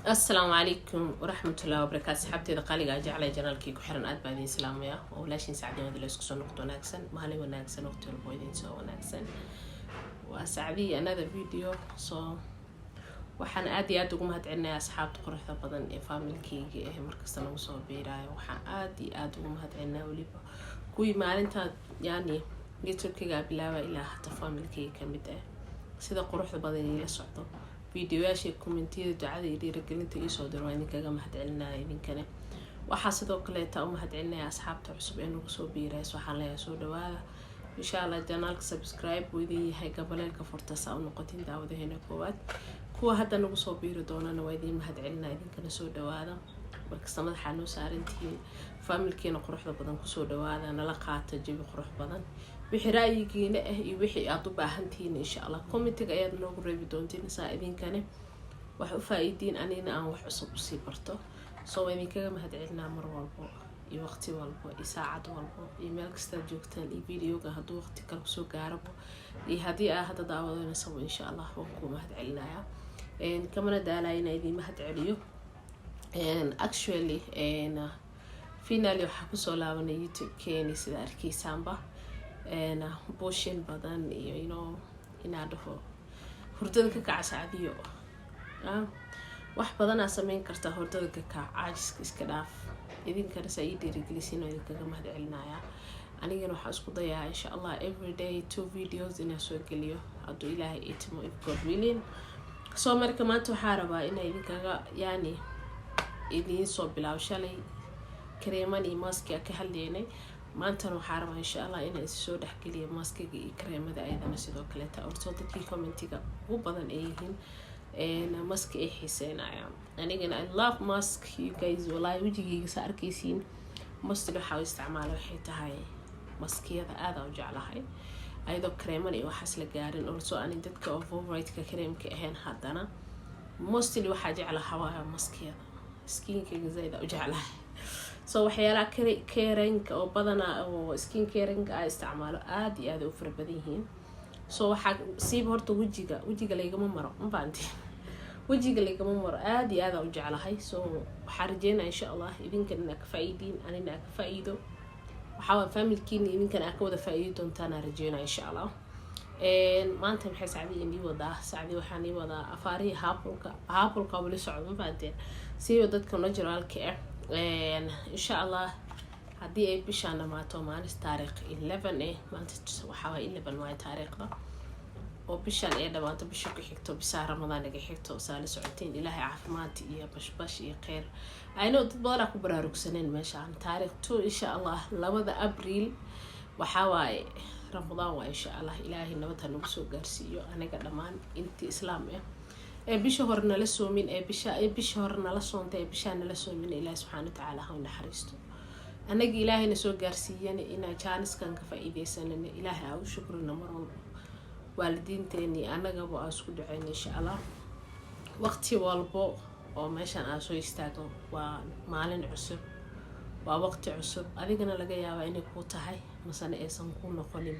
السلام عليكم ورحمة الله وبركاته. صحبتي قالي قاعد على جنالكي كحرن أد بعدين سلامية ولاشين سعدين هذا الاسكسون نقطة ناكسن ما هلي وناكسن وقت البويدين سو ناكسن وسعدي أنا ذا فيديو waxaan aad iyo aad ugu mahadcelinayaa asxaabta quruxda badan ee familkeyga ee markasta nagu soo biiraayo. waxaan aad iyo aad ugu mahadcelinayaa waliba kuwii maalinta yani youtube-kayga bilaaba ilaa hata familkeyga kamid ah sida quruxda badan ila socdo fiidiyoyaasha commentiyada ducada iyo dhiirigelinta ii soo diro. waan idinkaga mahadcelinayaa idinkana. waxaa sidoo kale taa u mahadcelinayaa asxaabta cusub ee nagu soo biirayso. waxaan leeyahay soo dhawaada insha Allah janaalka subscribe weydii yahay gabaleelka furtasa u noqotin daawadaheena koowaad. kuwa hadda nagu soo biiri doonana waa idin mahadcelinaa idinkana soo dhawaada. markasta madaxa noo saarantihiin familkeena quruxda badan kusoo dhawaada nala qaata jawi qurux badan wixii ra'yigiina ah iyo wixii aad u baahantihiin insha Allah commentiga ayaad noogu reebi doontiin saa idinkana wax u faa'iidiin anina aan wax cusub u sii barto. soo waa idinkaga mahadcelinaa mar walbo iyo waqti walbo iyo saacad walbo iyo meel kasta joogtaan iyo videoga hadduu waqti kale kusoo gaarabo iyo haddii aad hadda daawadayna sabo insha Allah waan ku mahadcelinayaa. kamana daalayna idin mahadceliyo. actually finally waxaa kusoo laabanay youtube-keeni sida arkeysaanba booshin badan iyo inaa dhaho hurdada ka kaca saacadiyo wax badanaa sameyn kartaa hurdada ka kaca caajiska iska dhaaf. idinkana saa ii dhiirigelisiin oo idinkaga mahadcelinayaa. anigana waxaa isku dayaa insha Allah everyday 2 videos inaa soo geliyo hadduu ilaahay itimo if God willing. soo marka maanta waxaa rabaa inaa idinkaga yani idiin soo bilaabo shalay kareeman iyo maaskiga ka hadleynay. maantana waxaa rabaa insha Allah inaa soo dhexgeliyo maaskiga iyo kareemada ayadana sidoo kale taa orto dadkii commentiga ugu badan ay yihiin mask ay xiiseynayaan. anigana I love mask you guys. wallahi wajigayga saa arkaysiin maskiga waxaa isticmaalo waxay tahay maskiyada aad u jeclahay ayadoo kareeman iyo waxaas la gaarin also ani dadka oo favorite-ka kareemka ahayn haddana mostly waxaa jeclahay waa maskiyada skinkayga zaid u jeclahay. soo waxyaalaha caring-ka oo badanaa oo skin caring-ka ay isticmaalo aad iyo aad u fara badan yihiin. soo waxaa siiba horta wajiga laygama maro mafahanti wajiga laygama maro aad iyo aad u jeclahay. soo waxaa rajeynaa insha Allah idinkana inaa ka faa'iidiin anina ka faa'iido waxaa familkiina idinkana ka wada faa'iidi doontaan rajeynaa insha Allah. maanta maxay saacadii indii wadaa saacadii waxaan ii wadaa afaarihi haapulka wali socdo mafahanteen siiba dadka naturalka ah. insha Allah haddii ay bishaan dhamaato maalinta taariikh 11 maanta waxaa waa 11 waa taariikhda oo bishaan ay dhamaato bisha ku xigto bisha Ramadaan ay xigto saali socotiin ilaahay caafimaad iyo bashbash iyo khayr. ayno dad badan ku baraarugsaneen meeshaan taariikh 2 insha Allah 2 Abriil waxaa waaye Ramadaan waa insha Allah ilaahay nabad ha nagu soo gaarsiiyo anaga dhamaan intii islaam ah bisha hore nala soomin bisha hore nala soontay bisha nala soomin ilaahay subhanahu wa ta'ala ha naxariisto anaga ilaahayna soo gaarsiiyana inaa jaaniskan ka faa'iideysanana ilaahay aa u shukrina mar walba waalidiinteeni anagaba aan isku duceyno insha Allah. waqti walbo oo meeshan aan soo istaago waa maalin cusub waa waqti cusub adigana laga yaabaa inay ku tahay masana aysan ku noqonin.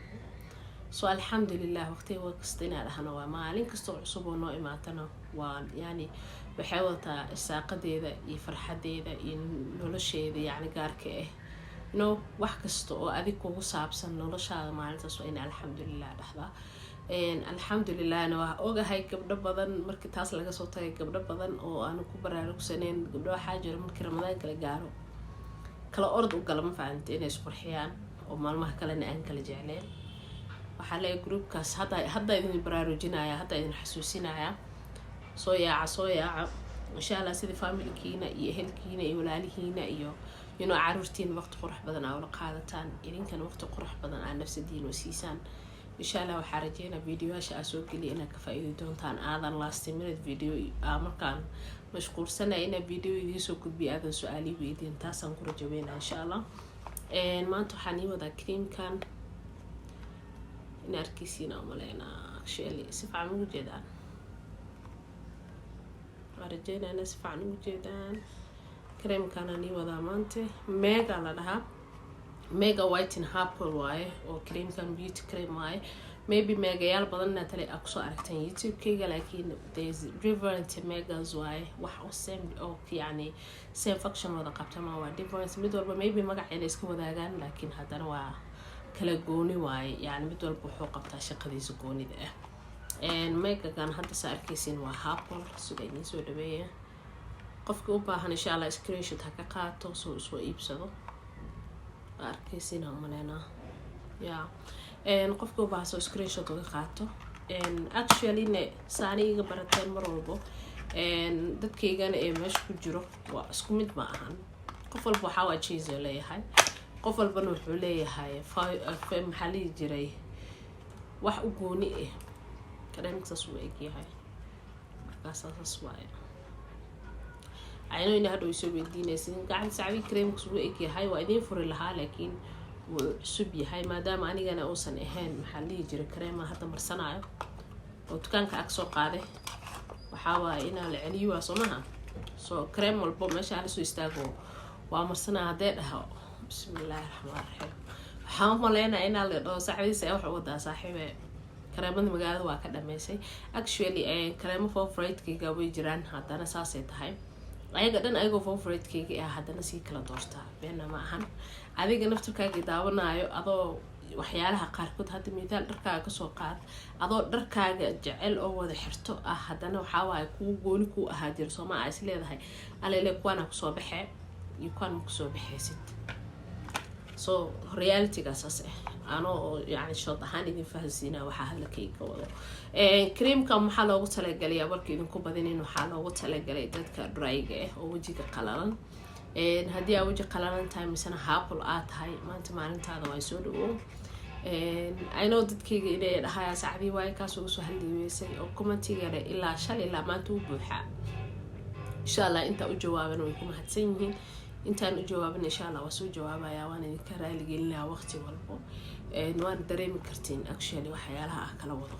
soo alxamdulillah waqtiga kasta inaan dhahno waa maalin kasta cusub oo noo imaatana waa yani waxay wadataa isaaqadeeda iyo farxadeeda iyo nolosheeda yani gaarka ah wax kasta oo adig kugu saabsan noloshaada maalintaas waa in alxamdulillah dhahdaa. alxamdulillah waa ogahay gabdho badan markii taas laga soo tagay gabdho badan oo aan ku baraarugsaneen gabdho waxaa jira markii Ramadaan kala gaaro kala orod u gala ma fahanteen inay isqurxiyaan oo maalmaha kalena aan kala jecleen. waxaa leeyahay groupkaas hadda idin baraarujinaya hadda idin xasuusinaya soo yaaca insha Allah sida familkiina iyo ehelkiina iyo walaalihiina iyo caruurtiin waqti qurux badan aa wada qaadataan idinkana waqti qurux badan aa nafsadiina u siisaan insha Allah. waxaa rajeynaa videoyaasha aa soo geliya inaad ka faa'iidi doontaan aadan last minute video markaan mashquulsanay inaa video idiin soo gudbiyo aadan su-aali weydiin taasaan ku rajaweynaa insha Allah. maanta waxaan ii wadaa creamkan in arkisiina umaleynaa actually si fiican ugu jeedaan rajeynaa inaa si fiican ugu jeedaan. creamkan aan ii wadaa maanta mega la dhahaa mega white and apple waaye oo creamkan beauty cream waaye maybe megayaal badanna tale aad kusoo aragteen youtube-kayga laakiin there's different megas waaye wax oo same oo yani same function wada qabta ma waa different mid walba maybe magaceeda iska wadaagaan laakiin haddana waa kala gooni waaye yani mid walba wuxuu qabtaa shaqadiisa goonida ah megagan hadda saa arkaysiin waa Apple sida idin soo dhaweeya qofka u baahan insha Allah screenshot ha ka qaato soo iibsado arkaysiin hamalena qofka u baahan soo screenshot uga qaato actually ne saaniga barateen mar walbo dadkaygana ee meesha ku jiro waa isku mid ma ahan qof walba waxa waa cheese leeyahay qof walbana wuxuu leeyahay maxaa la jiray wax u gooni ah kareemkaas uu egyahay markaas saas waaye aynu ina hadhow soo weydiinaysin gacan saabi kareemkaas uu egyahay waa idin furi lahaa laakiin wuu cusub yahay maadaama anigana uusan ahayn maxaa la jiray kareema hadda marsanaayo oo dukaanka ag soo qaaday waxa waaye inaa la celiyo waa somaha soo kareem walbo meesha la soo istaago waa marsanaa hadee dhaho bismillaahir rahmaanir rahiim waxaan maleynaa inaa la dhaho saaxiibadiisa wax u wadaa saaxiibe kareemada magaalada waa ka dhameysay actually kareemo favorite-kayga way jiraan haddana saasay tahay ayaga dhan ayagoo favorite-kayga ah haddana sii kala doortaa beena ma ahan adiga naftirkaaga daawanayo adoo waxyaalaha qaarkood hadda midaal dharkaaga kasoo qaad adoo dharkaaga jecel oo wada xirto ah haddana waxaa waaye kuwa gooni ku ahaa jira soomaa is leedahay alele kuwaana kusoo baxee iyo kuwaan ma kusoo baxaysid so reality-gaasas anoo yani shood ahaan idin fahansiinaa waxaa hadalkayga wado creamka maxaa loogu talagalay abarka idinku badinin waxaa loogu talagalay dadka dryga ah oo wajiga qalalan haddii aa waji qalalan tahay misena Apple aad tahay maanta maalintaada waa soo dhawow I know dadkayga inay dhahaya saacadii waaye kaas ugu soo haldiiweysay oo commentigeeda ilaa shalay ilaa maanta u buuxaa insha Allah inta u jawaaban way ku mahadsan yihiin intaan u jawaabin insha Allah waa soo jawaabaya waan idinka raali gelinayaa waqti walbo waan dareemi kartiin actually waxyaalaha ah kala wado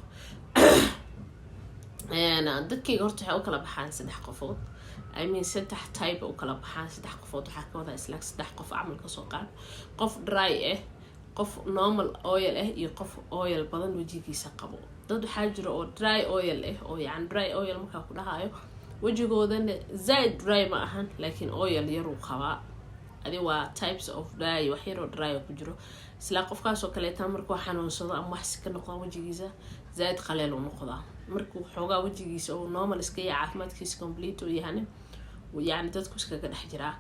dadkayga horta waxay u kala baxaan 3 qofood I mean 3 type u kala baxaan 3 qofood waxaa ka wada isla 3 qof camal ka soo qaad qof dry ah qof normal oil ah iyo qof oil badan wajigiisa qabo dad waxaa jira oo dry oil ah oo yani dry oil markaa ku dhahayo wajigoodana zaid dry ma ahan laakiin oil yar uu qabaa adi waa types of dry wax yar oo dry ku jiro isla qofkaas oo kale taan markuu xanuunsado ama wax ka noqdo wajigiisa zaid qaleel uu noqdaa markuu xoogaa wajigiisa oo normal iska yahay caafimaadkiisa complete uu yahay yani dadku iska dhex jiraa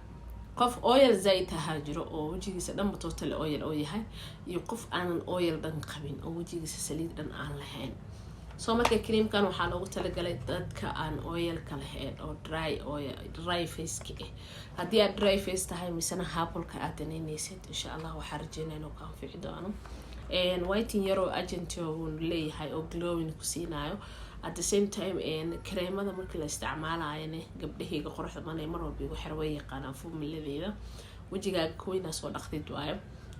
qof oil zaid ahaa jiro oo wajigiisa dhanba total oil oo yahay iyo qof aanan oil dhan qabin oo wajigiisa saliid dhan aan lahayn soo marka creamkan waxaa loogu talagalay dadka aan oil ka lahayn oo dry face-ka ah haddii aad dry face tahay misena Apple-ka aad danaynaysid insha Allah waxaa rajeynaa inuu ka anfici doono whitening yar oo agent uu leeyahay oo glowing ku siinayo at the same time kareemada markii la isticmaalayo gabdhahayga quruxda badan mar walba igu xir way yaqaanaan fumiladeeda wajigaaga kuweyna soo dhaqtid waayo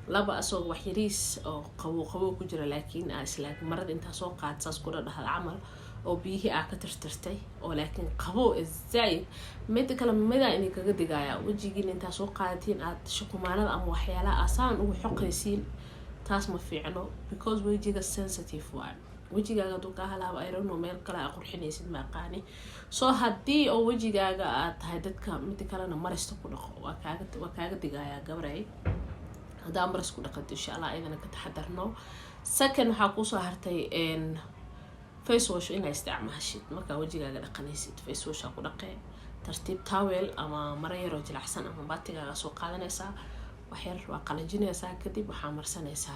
laba asoo wax yariis oo qabow ku jira laakiin isla marada inta soo qaadsaas ku dhahal camal oo biyihii ka tirtirtay oo laakiin qabow zaid mid kale mid aan kaga digaya wajigiina inta soo qaadatiin aad shukumaanada ama waxyaalaha asaan ugu xoqaysiin taas ma fiicno because wajiga sensitive waa wajigaaga duu ka halaaba ay rano meel kale qurxinaysid ma qaani soo hadii oo wajigaaga aad tahay dadka mid kalena marista ku dhaqo waa kaaga digaya gabray هذا أمر سكون قد إن شاء الله أيضا كتحضرنا سكن حقوصه هرتي إن فيس واش إنه يستعمل هالشيء ما كان وجهي قاعد قنيسيت فيس واش أقول دقيق ترتيب تاويل أما مرة يروج الأحسن أما باتي قاعد سوق هذا نسا وحير وقلنجين يسا كدي وحامر سنة يسا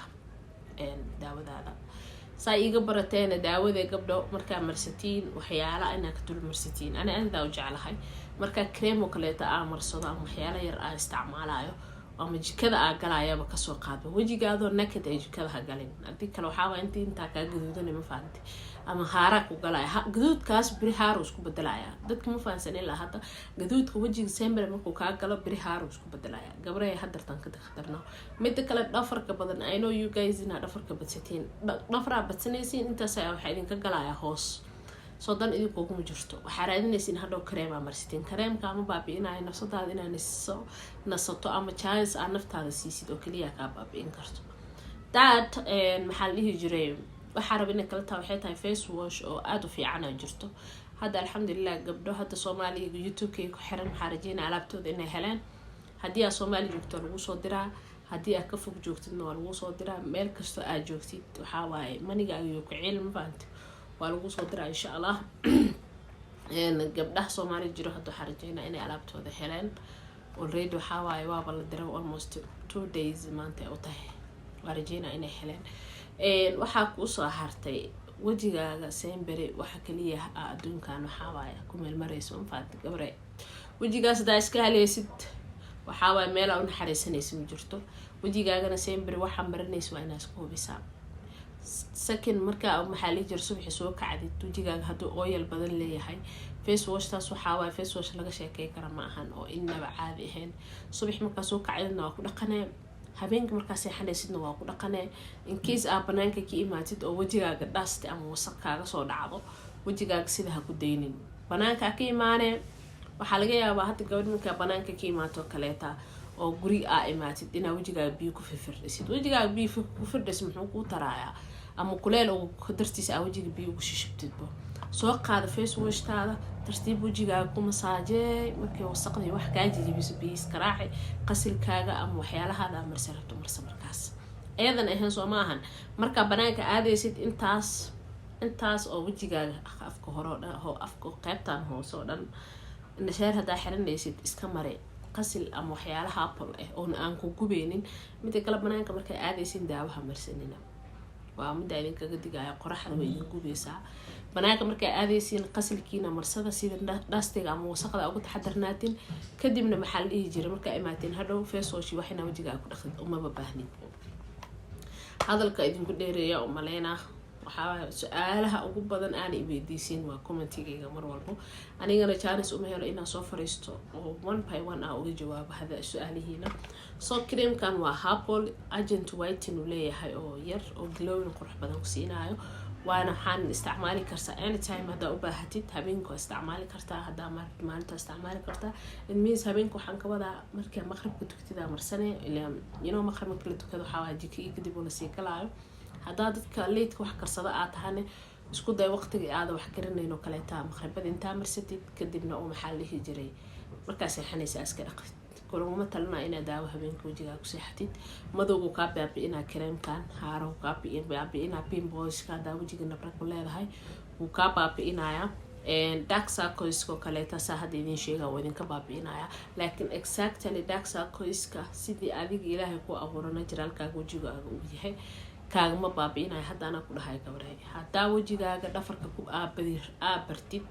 إن داود هذا ساي قبرتين داود قبله مركا مرستين وحيالا إنك تدل مرستين أنا ذا وجعلها مركا كريم وكليتا أمر صدا وحيالا يرأى استعمالها ama jikada aa galaayaba ka soo qaado wajigaado naked ay jikada ha galin hadii kale waxa waa inta ka gaduudan ma fahanti ama haara ku galay gaduudkaas biri haaro isku bedelaya dadka ma fahansan ilaa hadda gaduudka wajiga sember markuu ka galo biri haaro isku bedelaya gabray hadartan ka dhakhtarna mid kale dhafarka badan I know you guys ina dhafarka badsateen dhafra badsanaysiin intaas waxa idin ka galaya hoos soo dan idinku ugu jirto waxa raadinaysiin hadhow kareem marsitiin kareemka ama baabiinay nafsadaada inaa nasato ama chance aan naftaada siisid oo kaliya ka baabiin karto maxaa la dhihi jiray waxaa raba inay kala tahay waxay tahay face wash oo aada u fiican ay jirto hadda alxamdulilah gabdho hadda Soomaaliga YouTube-ka ku xiran waxaa rajeynaa alaabtooda inay helaan haddii aad Soomaali joogto lagu soo diraa haddii aad ka fog joogtidna waa lagu soo diraa meel kasto aad joogtid waxaa waaye maniga ayuu ku cilmi faanta waa lagu soo diraa insha Allah gabdhaha Soomaali jiro hadda waxaa rajeynaa inay alaabtooda helaan already waxaa waaye waaba la diray almost 2 days maanta u tahay waa rajeynaa inay helaan waxaa ku soo hartay wajigaaga sembere waxa kaliya adduunkan waxaa waaye ku meel marayso faanta gabre wajigaas daa iska haleysid waxaa waaye meel aan naxariisanaysa ma jirto wajigaagana sembere waxa marinayso waa inaad isku hubisaa second marka maxaa la jir subax soo kacdid wajigaaga haduu oil badan leeyahay face wash taas waxaa waaye face wash laga sheekay kara ma ahan oo inaba caadi ahayn subax marka soo kacdidna waa ku dhaqanay habeenka marka seexanaysidna waa ku dhaqanay in case aad banaanka ka imaatid oo wajigaaga dust ama wasaq kaaga soo dhacdo wajigaaga sida ha ku deynin banaanka ka imaanay waxaa laga yaabaa hadda gabadh marka banaanka ka imaato kaleeta oo guri aa imaatid inaa wajigaaga biyo ku firdhisid wajigaaga biyo ku firdhis muxuu ku tarayaa ama kuleel oo dartiisa wajiga biyo ugu shishibtidba soo qaada face wash taada tartiib wajigaaga ku masaajay markii wasaqdi wax ka jijibiso biyo iska raaci qasilkaaga ama waxyaalahaada marsanabto markaas ayadan ahaan soo maahan marka banaanka aadaysid intaas oo wajigaaga afka hore oo afka qaybtan hoose oo dhan nashaar hadaa xiranaysid iska mare qasil ama waxyaalaha apple oo aan ku gubeynin mid kale banaanka markay aadaysid daawaha marsanina waa mid idin kaga digaya qoraxda way idin gubeysaa banaanka markay aadaysiin qasilkiina marsada sida dhastiga ama wasaqda ugu taxadarnaatin kadibna maxaa la dhihi jiray marka imaatiin hadhow face wash waxina wajigaaga ku dhaqid uma baahnid hadalka idin ku dheereeya oo maleena waxaa su'aalaha ugu badan aan weydiisin waa commentigayga mar walbo anigana chance uma helo inaan soo fariisto oo one by one aan uga jawaabo hada su'aalihiina soo creamkan waa Apple Agent Whiten uu leeyahay oo yar oo glowing qurux badan ku siinayo waana waxaan isticmaali kartaa anytime hadaa u baahatid habeenkii isticmaali kartaa hadaa maalinta isticmaali kartaa it means habeenkii waxaan ka wadaa markii maqribka dugtida marsanay ilaa maqribka la dukado waxaa waajikii kadib oo la sii galaayo hadaa dadka leedka wax karsada aad tahane isku day waqtiga aad wax karinayno kale taa maqribada inta marsatid kadibna oo maxaa la jiray markaas ay xanaysa aska dhaqid kuluma talna ina daawo habeenka wajiga ku seexatid madowga ka baabi'ina creamkan haaro ka baabi'ina pimples ka daawo wajiga nabra ku leedahay uu ka baabi'inaya dark circles ko kale taa saad idin sheega oo idin ka baabi'inaya laakiin exactly dark circles ka sidii adiga Ilaahay ku abuurana jiraalka wajiga uu yahay kaagama baabi'inaya hadana ku dhahay gabadhay hadaa wajigaaga dhafarka ku aabartid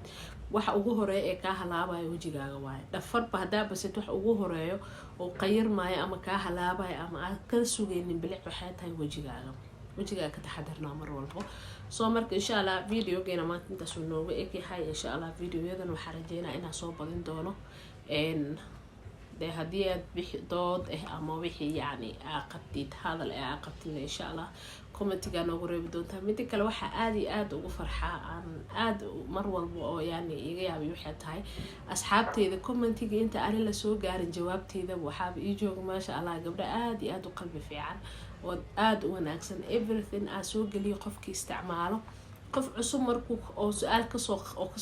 waxa ugu horeeyo ee ka halaabayo wajigaaga waaye dhafarba hadaa basid waxa ugu horeeyo oo qayirmaayo ama ka halaabayo ama aad ka sugaynin bilic waxay tahay wajigaaga ka taxadarna mar walbo soo marka insha Allah videogeena maanta intaas uu nooga eegyahay insha Allah videoyadan waxa rajeynaa inaan soo badin doono haddii aad bixi dood ama wixii yani qabtid hadal qabtid insha Allah commentiga noogu reebi doontaa mid kale waxa aad ugu farxaa aan aad mar walba oo yani iga yaabi waxay tahay asxaabteeda commentiga inta aan la soo gaarin jawaabteeda waxa ii jooga ma sha Allah gabdha aad u qalbi fiican oo aad u wanaagsan everything aan soo galiyo qofkii isticmaalo qof cusub markuu oo su'aal ka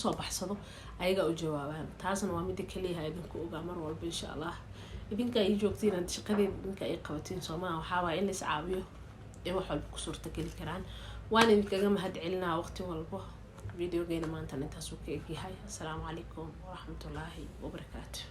soo baxsado ayaga u jawaabaan taasna waa mid kaliya idinku ogaa mar walba insha Allah idinka ay joogtiin shaqadeeda idinka ay qabatiin Soomaa waxa waa in la iscaabiyo ee wax walba ku suurta gali karaan waan idinkaga mahad celinaa waqti walba videogeena maanta intaas uu ka egyahay assalaamu calaykum wa rahmatullaahi wa barakaatuh